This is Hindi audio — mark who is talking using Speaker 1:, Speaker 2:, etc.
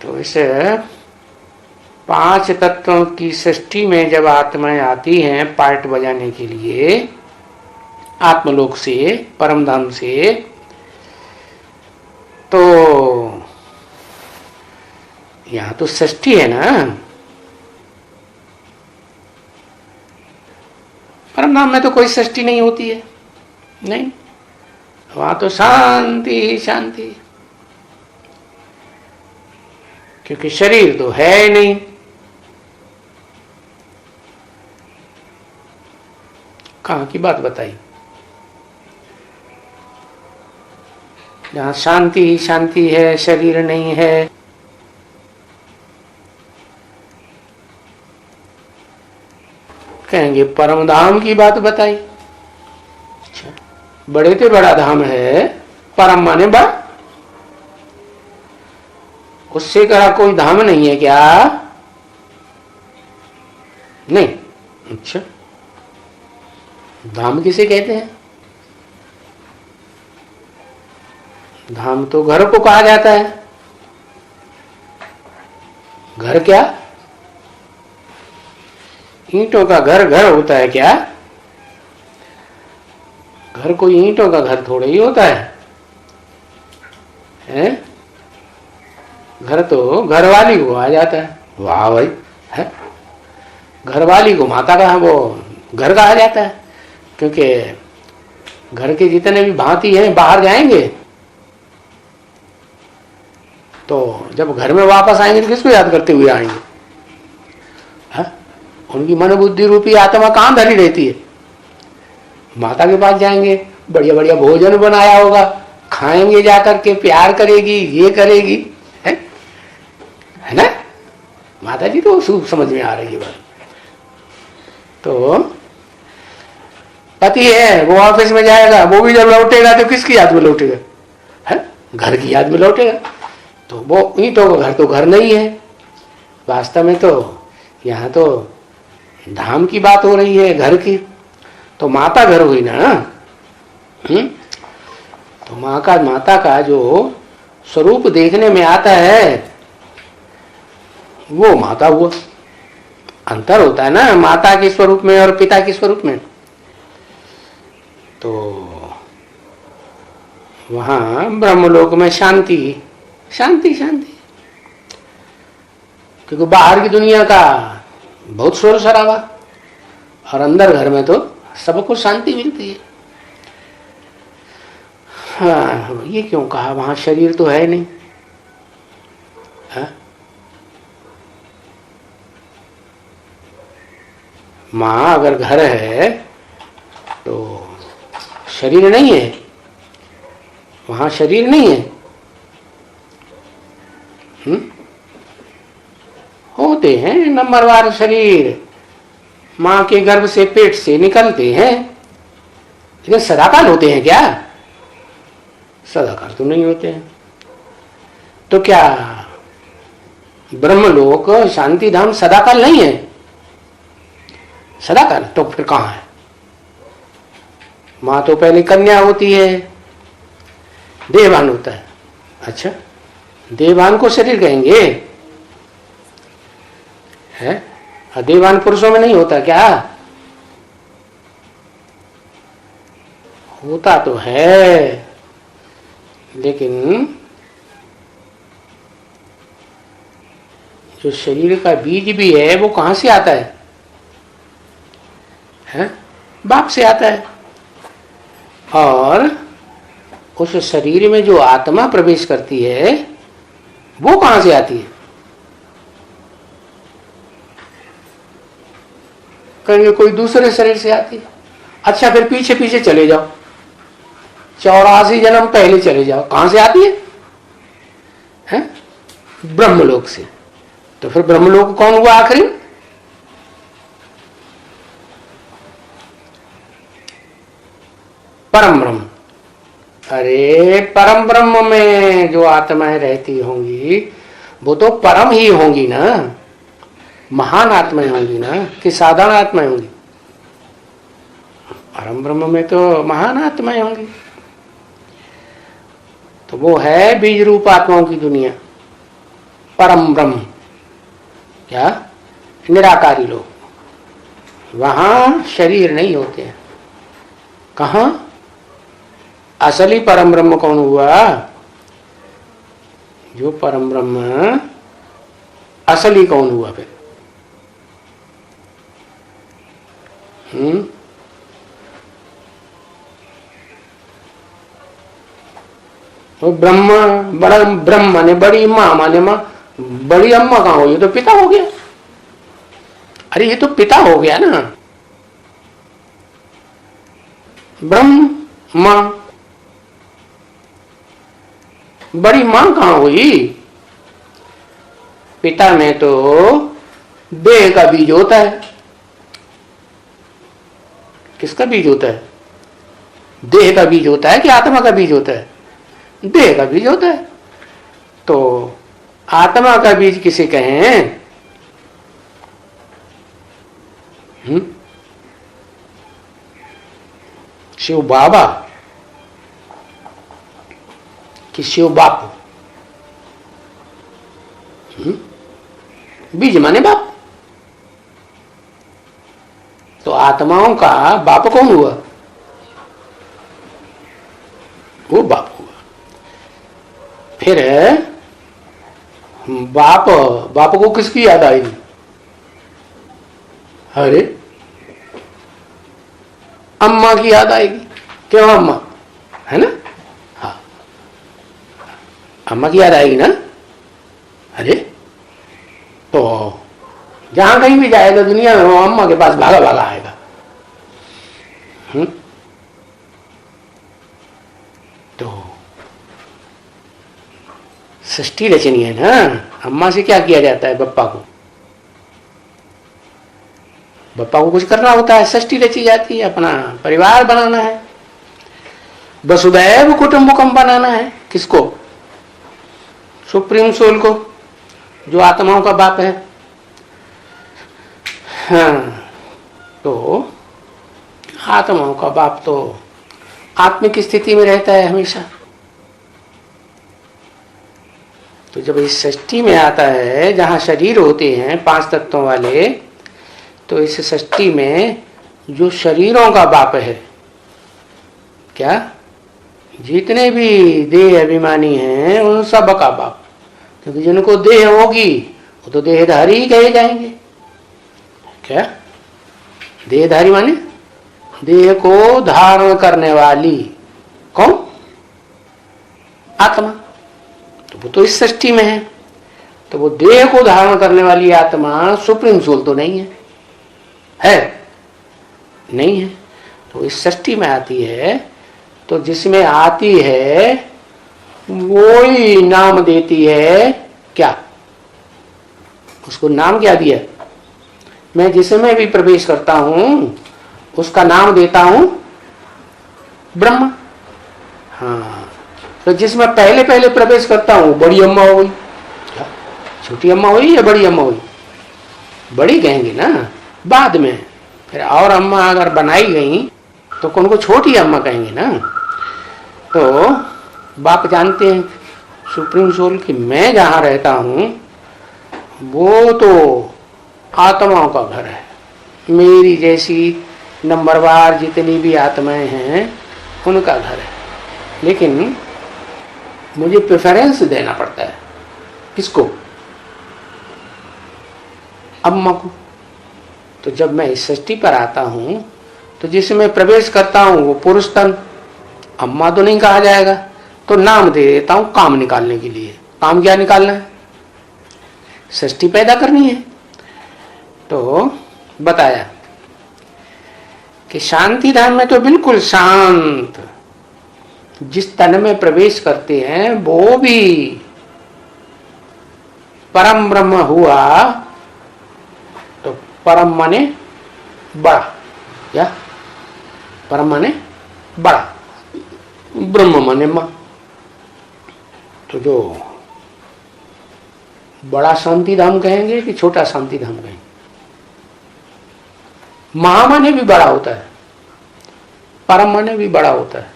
Speaker 1: तो इसे 5 तत्वों की सृष्टि में जब आत्माएं आती हैं पार्ट बजाने के लिए आत्मलोक से, परम धाम से, तो यहां तो सृष्टि है ना। परम धाम में तो कोई सृष्टि नहीं होती है, नहीं, वहां तो शांति ही शांति, क्योंकि शरीर तो है ही नहीं। कहां की बात बताई? जहां शांति ही शांति है, शरीर नहीं है। कहेंगे परम धाम की बात बताई। अच्छा, बड़े से बड़ा धाम है, परम माने बड़ा, उससे कहा कोई धाम नहीं है क्या? नहीं। अच्छा, धाम किसे कहते हैं? धाम तो घर को कहा जाता है। घर क्या? ईंटों का घर घर होता है क्या? घर कोई ईंटों का घर थोड़ा ही होता है? घर तो घरवाली को आ जाता है। वाह भाई, है घरवाली को माता का वो घर कहा जाता है, क्योंकि घर के जितने भी भांति हैं बाहर जाएंगे तो जब घर में वापस आएंगे तो किसको याद करते हुए आएंगे? है? उनकी मनोबुद्धि रूपी आत्मा कहां धरी रहती है? माता के पास जाएंगे, बढ़िया बढ़िया भोजन बनाया होगा, खाएंगे, जाकर के प्यार करेगी, ये करेगी, है ना? माता जी तो खूब समझ में आ रही है बात। तो पति है, वो ऑफिस में जाएगा, वो भी जब लौटेगा तो किसकी याद में लौटेगा? है? घर की याद में लौटेगा। तो वो ईंटों का घर तो घर नहीं है वास्तव में। तो यहाँ तो धाम की बात हो रही है, घर की। तो माता घर हुई ना। तो माता का जो स्वरूप देखने में आता है वो माता हुआ। अंतर होता है ना माता के स्वरूप में और पिता के स्वरूप में। तो वहां ब्रह्मलोक में शांति शांति शांति, क्योंकि बाहर की दुनिया का बहुत शोर शराबा और अंदर घर में तो सबको शांति मिलती है। हाँ, ये क्यों कहा? वहां शरीर तो है नहीं। हाँ? मां अगर घर है तो शरीर नहीं है, वहां शरीर नहीं है। होते हैं नंबरवार शरीर, मां के गर्भ से, पेट से निकलते हैं, लेकिन सदाकाल होते हैं क्या? सदाकाल तो नहीं होते हैं। तो क्या ब्रह्मलोक शांति धाम सदाकाल नहीं है? सदाकाल तो फिर कहां है? मां तो पहले कन्या होती है, देवान होता है। अच्छा, देवान को शरीर कहेंगे? है? देवान पुरुषों में नहीं होता क्या? होता तो है, लेकिन जो शरीर का बीज भी है वो कहां से आता है? है? बाप से आता है। और उस शरीर में जो आत्मा प्रवेश करती है वो कहां से आती है? कहेंगे कोई दूसरे शरीर से आती है। अच्छा, फिर पीछे पीछे चले जाओ, 84 जन्म पहले चले जाओ, कहां से आती है? ब्रह्मलोक से। तो फिर ब्रह्मलोक कौन हुआ आखिरी? परम ब्रह्म। अरे परम ब्रह्म में जो आत्माएं रहती होंगी वो तो परम ही होंगी ना, महान आत्माएं होंगी ना, कि साधारण आत्माएं होंगी? परम ब्रह्म में तो महान आत्माएं होंगी। तो वो है बीज रूप आत्माओं की दुनिया। परम ब्रह्म, क्या निराकारी लोग, वहां शरीर नहीं होते हैं। कहां असली परम ब्रह्म कौन हुआ? जो परम ब्रह्म असली कौन हुआ फिर? तो ब्रह्म, बड़ा ब्रह्म माने बड़ी माँ, माने माँ, बड़ी अम्मा कहाँ हो? ये तो पिता हो गया। अरे ये तो पिता हो गया ना, ब्रह्म माँ, बड़ी माँ कहाँ हुई? पिता में तो देह का बीज होता है। किसका बीज होता है? देह का बीज होता है कि आत्मा का बीज होता है? देह का बीज होता है। तो आत्मा का बीज किसे कहें? शिव बाबा कि शिव बाप? बीज माने बाप। तो आत्माओं का बाप कौन हुआ? वो बाप हुआ। फिर बाप को किसकी याद आएगी? अरे अम्मा की याद आएगी। क्यों अम्मा? है ना? हाँ, अम्मा की याद आएगी ना। अरे तो जहां कहीं भी जाएगा दुनिया में, वो अम्मा के पास भागा भागा आएगा। तो सृष्टि रचनी है ना। अम्मा से क्या किया जाता है? बप्पा को कुछ करना होता है, सृष्टि रची जाती है, अपना परिवार बनाना है, वसुदैव कुटुंबकम बनाना है। किसको? सुप्रीम सोल को, जो आत्माओं का बाप है। हाँ, तो आत्माओं का बाप तो आत्मिक स्थिति में रहता है हमेशा। तो जब इस सृष्टि में आता है जहां शरीर होते हैं 5 तत्वों वाले, तो इस सृष्टि में जो शरीरों का बाप है, क्या जितने भी देह अभिमानी हैं उन सब का बाप। क्योंकि जिनको देह होगी वो तो देहधारी ही कहे जाएंगे। क्या देहधारी माने? देह को धारण करने वाली। कौन? आत्मा। तो वो तो इस सृष्टि में है। तो वो देह को धारण करने वाली आत्मा सुप्रीम सोल तो नहीं है, नहीं है। तो इस सृष्टि में आती है, तो जिसमें आती है वो ही नाम देती है। क्या उसको नाम क्या दिया? मैं जिसमें भी प्रवेश करता हूं उसका नाम देता हूं ब्रह्म। हाँ, तो जिसमें पहले पहले प्रवेश करता हूं बड़ी अम्मा हो गई। छोटी अम्मा हुई या बड़ी अम्मा हुई? बड़ी कहेंगे ना बाद में। फिर और अम्मा अगर बनाई गई तो कौन को छोटी अम्मा कहेंगे ना। तो बाप जानते हैं सुप्रीम सोल कि मैं जहां रहता हूं वो तो आत्माओं का घर है। मेरी जैसी नंबरवार जितनी भी आत्माएं हैं उनका घर है। लेकिन मुझे प्रेफरेंस देना पड़ता है। किसको? अम्मा को। तो जब मैं इस सृष्टि पर आता हूं तो जिसमें प्रवेश करता हूं वो पुरुष तन, अम्मा तो नहीं कहा जाएगा। तो नाम दे देता हूं काम निकालने के लिए। काम क्या निकालना है? सृष्टि पैदा करनी है। तो बताया कि शांति धाम में तो बिल्कुल शांत, जिस तन में प्रवेश करते हैं वो भी परम ब्रह्म हुआ। तो परम माने बड़ा, या परम माने बड़ा, ब्रह्म माने मां। तो जो बड़ा शांति धाम कहेंगे कि छोटा शांति धाम कहेंगे? महा माने भी बड़ा होता है, परम माने भी बड़ा होता है।